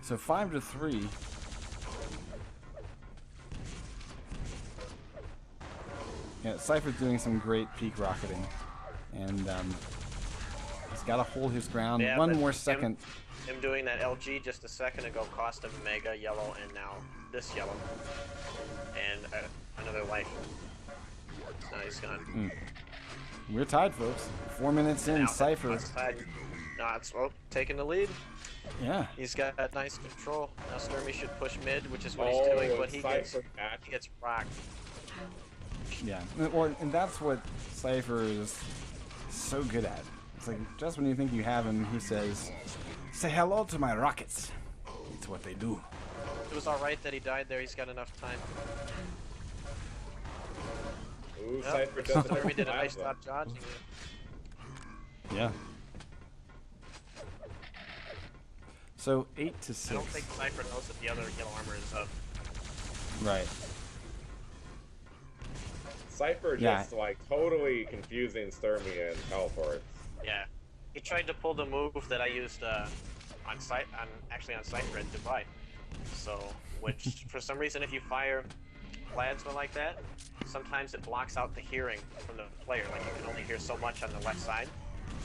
So 5-3. Yeah, Cypher's doing some great peak rocketing, and he's got to hold his ground. Yeah, One more second. Him doing that LG just a second ago cost him Mega yellow, and now this yellow, and another life. Now he's gone. We're tied, folks. 4 minutes in, Cypher. No, it's taking the lead. Yeah. He's got that nice control. Now Stermy should push mid, which is what he's doing, but he gets rocked. Yeah, well, and that's what Cypher is so good at. It's like, just when you think you have him, he says, "Say hello to my rockets." It's what they do. It was alright that he died there, he's got enough time. Ooh, Cypher doesn't Stermy did a nice job dodging it. Yeah. So 8-6. I don't think Cypher knows that the other yellow armor is up. Right. Cypher just like totally confusing Stermy and teleports. Yeah, he tried to pull the move that I used on Cypher in Dubai. So, which for some reason, if you fire plasma like that, sometimes it blocks out the hearing from the player. Like you can only hear so much on the left side.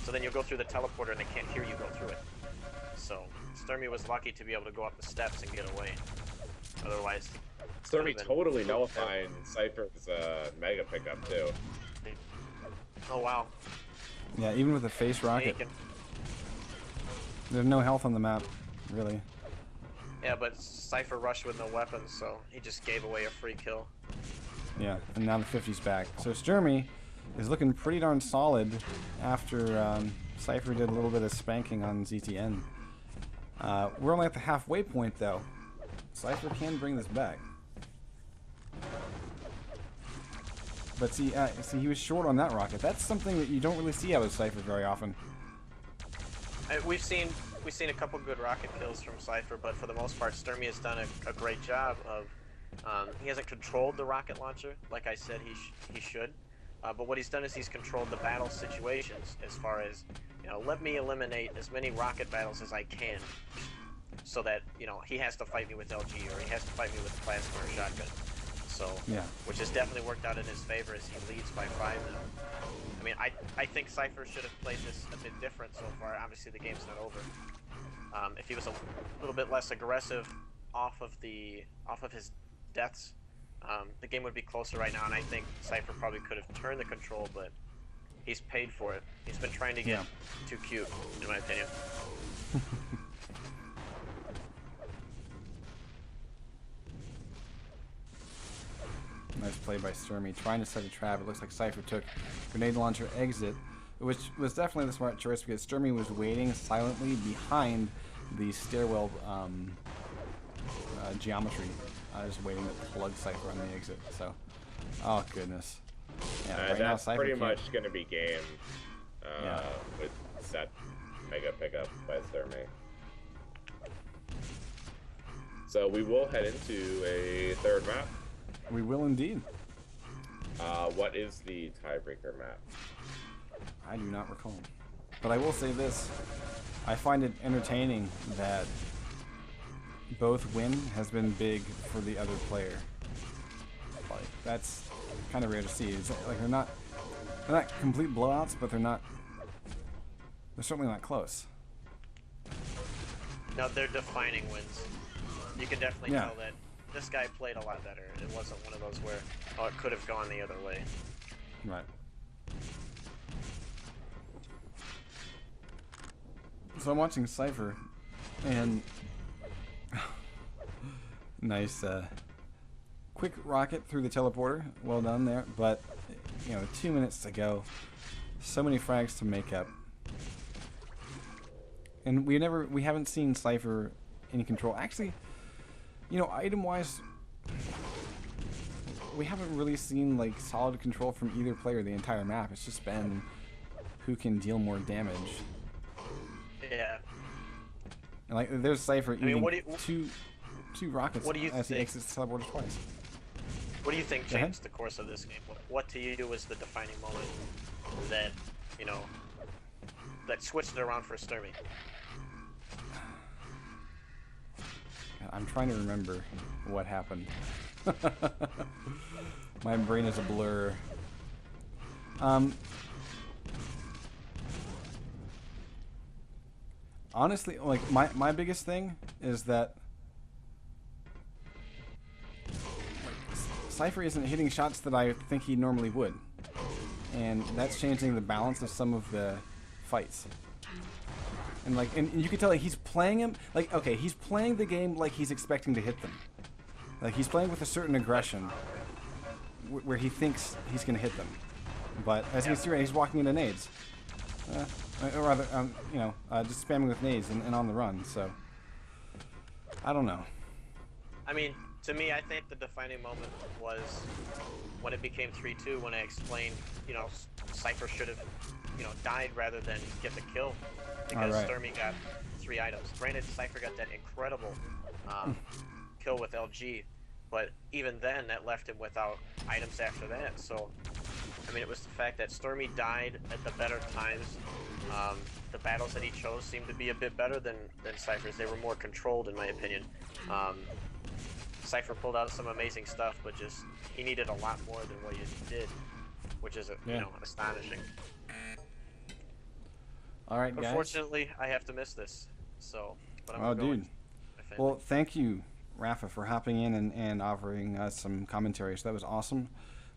So then you'll go through the teleporter and they can't hear you go through it. So Stermy was lucky to be able to go up the steps and get away. Otherwise. Stermy totally nullifying Cypher's Mega pickup too. Oh wow. Yeah, even with a face rocket. There's no health on the map, really. Yeah, but Cypher rushed with no weapons, so he just gave away a free kill. Yeah, and now the 50's back. So Stermy is looking pretty darn solid after Cypher did a little bit of spanking on ZTN. We're only at the halfway point, though. Cypher can bring this back. But see, he was short on that rocket. That's something that you don't really see out of Cypher very often. We've seen a couple good rocket kills from Cypher, but for the most part, Stermy has done a great job of. He hasn't controlled the rocket launcher like I said he should, but what he's done is he's controlled the battle situations as far as, you know, let me eliminate as many rocket battles as I can, so that, you know, he has to fight me with LG or he has to fight me with plasma or shotgun. So, yeah, which has definitely worked out in his favor as he leads by 5 now. I mean, I think Cypher should have played this a bit different so far. Obviously, the game's not over. If he was a little bit less aggressive off of his deaths, the game would be closer right now. And I think Cypher probably could have turned the control, but he's paid for it. He's been trying to get too cute, in my opinion. Nice play by Stermy, trying to set a trap. It looks like Cypher took grenade launcher exit, which was definitely the smart choice because Stermy was waiting silently behind the stairwell geometry, just waiting to plug Cypher on the exit. So, oh goodness, yeah, right that's now, pretty much going to be game with that Mega pickup by Stermy. So we will head into a third map. We will indeed. What is the tiebreaker map? I do not recall. But I will say this. I find it entertaining that both win has been big for the other player. Like, that's kind of rare to see. It's like they're not complete blowouts, but they're certainly not close. No, they're defining wins. You can definitely tell that this guy played a lot better. It wasn't one of those where, oh, it could have gone the other way. Right. So I'm watching Cypher, and nice quick rocket through the teleporter. Well done there. But, you know, 2 minutes to go. So many frags to make up. And we haven't seen Cypher in control. Actually, you know, item-wise, we haven't really seen like solid control from either player the entire map. It's just been who can deal more damage. Yeah. And like, there's Cypher eating two rockets as he exits the teleporter twice. What do you think changed the course of this game? What to you was the defining moment that, you know, that switched it around for Stermy? I'm trying to remember what happened. My brain is a blur. Honestly, like my biggest thing is that Cypher isn't hitting shots that I think he normally would, and that's changing the balance of some of the fights. And like, and you can tell like, he's playing him like, okay, he's playing the game like he's expecting to hit them. Like he's playing with a certain aggression, where he thinks he's gonna hit them. But as you can see, right, he's walking into nades, or rather, you know, just spamming with nades and on the run. So I don't know. I mean, to me, I think the defining moment was when it became 3-2. When I explained, you know, Cypher should have, you know, died rather than get the kill, because stermy got 3 items. Granted, Cypher got that incredible kill with LG, but even then, that left him without items after that. So, I mean, it was the fact that stermy died at the better times. The battles that he chose seemed to be a bit better than Cypher's. They were more controlled, in my opinion. Cypher pulled out some amazing stuff, but just he needed a lot more than what he did, which is you know, astonishing. All right, guys. Unfortunately, I have to miss this. So, but I'm dude. Well, thank you, Rafa, for hopping in and offering us some commentary. So that was awesome.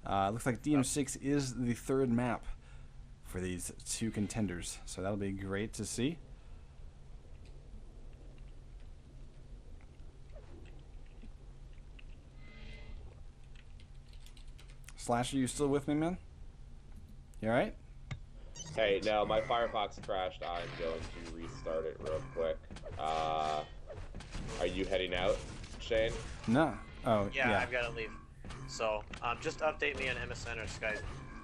Looks like DM6 is the third map for these 2 contenders, so that'll be great to see. Slasher, you still with me, man? You alright? Hey, no, my Firefox crashed. I'm going to restart it real quick. Are you heading out, Shane? No. Oh, yeah. I've got to leave. So, just update me on MSN or Skype,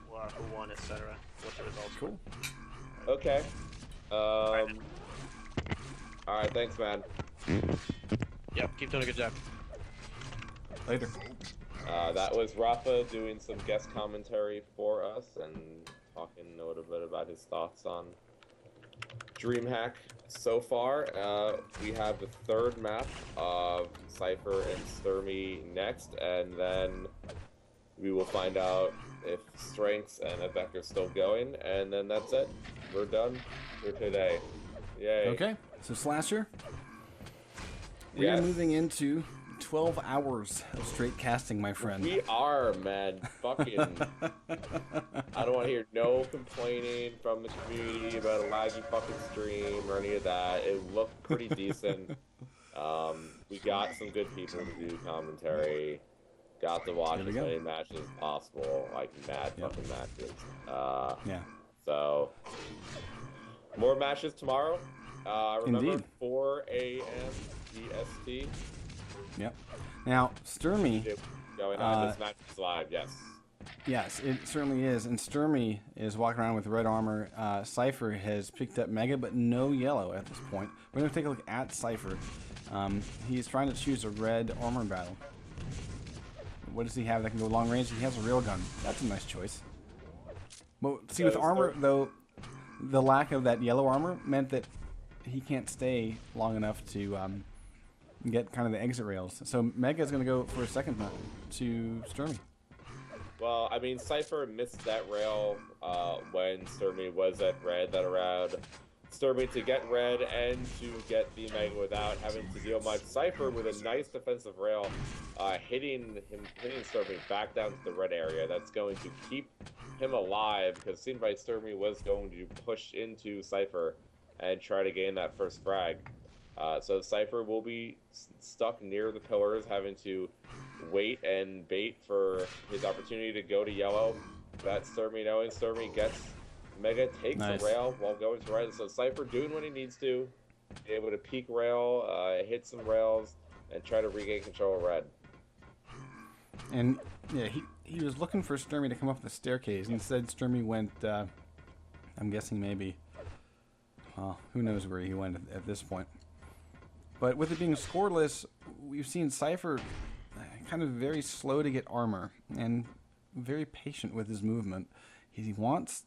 who won, etc. What the results were. Cool. Okay. Alright, thanks, man. Yep, keep doing a good job. Later. That was Rafa doing some guest commentary for us and talking a little bit about his thoughts on DreamHack so far. We have the third map of Cypher and stermy next, and then we will find out if Strengths and Avec are still going, and then that's it. We're done for today. Yay. Okay, so Slasher, we are moving into 12 hours of straight casting, my friend. We are, man. Fucking. I don't want to hear no complaining from the community about a laggy fucking stream or any of that. It looked pretty decent. We got some good people to do commentary. Got to watch as many matches as possible, like mad fucking matches. So, more matches tomorrow. Remember, Indeed. 4 a.m. EST. Yep. Now, stermy. Going on. This match is live, yes. Yes, it certainly is. And stermy is walking around with red armor. Cypher has picked up Mega, but no yellow at this point. We're going to take a look at Cypher. He's trying to choose a red armor battle. What does he have that can go long range? He has a railgun. That's a nice choice. But see, with armor, though, the lack of that yellow armor meant that he can't stay long enough to get kind of the exit rails. So Mega is going to go for a second map to stermy. Well, I mean, Cypher missed that rail when stermy was at red that around. stermy to get red and to get the Mega without having to deal much. Cypher with a nice defensive rail, hitting stermy back down to the red area. That's going to keep him alive, because it seemed like stermy was going to push into Cypher and try to gain that first frag. So Cypher will be stuck near the pillars, having to wait and bait for his opportunity to go to yellow. That stermy, knowing stermy gets Mega, takes a rail while going to red. So Cypher doing what he needs to, be able to peek rail, hit some rails, and try to regain control of red. And yeah, he was looking for stermy to come up the staircase. Instead, stermy went, I'm guessing maybe, well, who knows where he went at this point. But with it being scoreless, we've seen Cypher kind of very slow to get armor and very patient with his movement. He wants